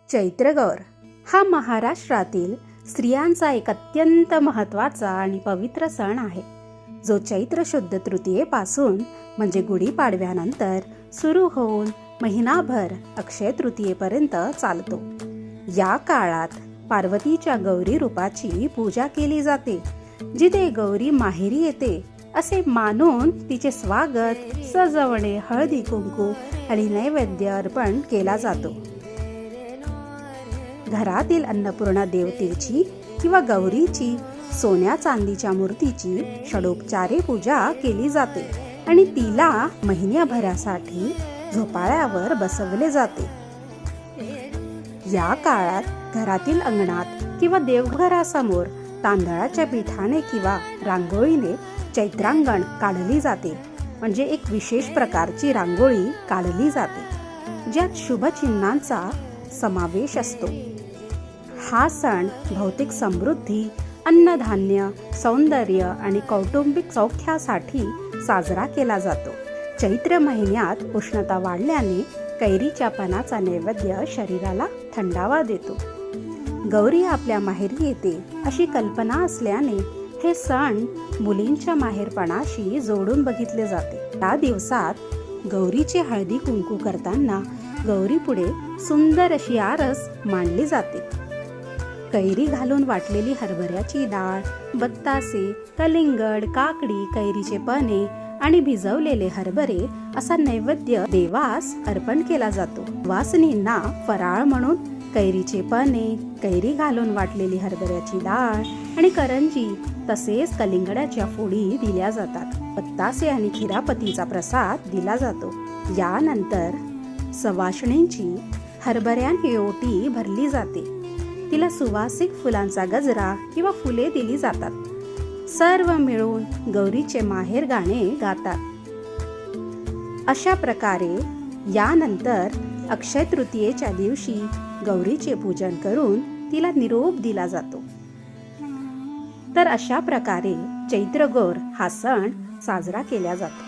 चैत्रगौर हा महाराष्ट्रातील स्त्रियांचा एक अत्यंत महत्त्वाचा आणि पवित्र सण आहे, जो चैत्र शुद्ध तृतीयेपासून म्हणजे गुढीपाडव्यानंतर सुरू होऊन महिनाभर अक्षय तृतीयेपर्यंत चालतो. या काळात पार्वतीच्या गौरी रूपाची पूजा केली जाते, जिथे गौरी माहेरी येते असे मानून तिचे स्वागत, सजवणे, हळदी कुंकू आणि नैवेद्य अर्पण केला जातो. घरातील अन्नपूर्णा देवतेची किंवा गौरीची सोन्या चांदीच्या मूर्तीची षडोपचारे पूजा केली जाते आणि तिला महिन्याभरासाठी झोपाळ्यावर बसवले जाते. या काळात घरातील अंगणात किंवा देवघरासमोर तांदळाच्या पिठाने किंवा रांगोळीने चैत्रांगण काढली जाते, म्हणजे एक विशेष प्रकारची रांगोळी काढली जाते ज्यात शुभ चिन्हांचा समावेश असतो. हा सण भौतिक समृद्धी, अन्नधान्य, सौंदर्य आणि कौटुंबिक सौख्यासाठी साजरा केला जातो. चैत्र महिन्यात उष्णता वाढल्याने कैरीच्या पानाचा नैवेद्य शरीराला थंडावा देतो. गौरी आपल्या माहेरी येते अशी कल्पना असल्याने हे सण मुलींच्या माहेरपणाशी जोडून बघितले जाते. या दिवसात गौरीचे हळदी कुंकू करताना गौरी पुढे सुंदर अशी आरस मांडली जाते. कैरी घालून वाटलेली हरभऱ्याची डाळ, बत्तासे, कलिंगड, काकडी, कैरीचे पने आणि भिजवलेले हरभरे असा नैवेद्य देवास अर्पण केला जातो. वासनींना फराळ म्हणून कैरीचे पने, कैरी घालून वाटलेली हरभऱ्याची डाळ आणि करंजी तसेच कलिंगडाच्या फोडी दिल्या जातात. बत्तासे आणि खिरापतीचा प्रसाद दिला जातो. यानंतर सवाष्णींची हरभऱ्याने ओटी भरली जाते. तिला सुवासिक फुलांचा गजरा किंवा फुले दिली जातात. सर्व मिळून गौरीचे माहेर गाणे गातात. अशा प्रकारे यानंतर अक्षय तृतीयेच्या दिवशी गौरीचे पूजन करून तिला निरोप दिला जातो. तर अशा प्रकारे चैत्रगौर हा सण साजरा केला जातो.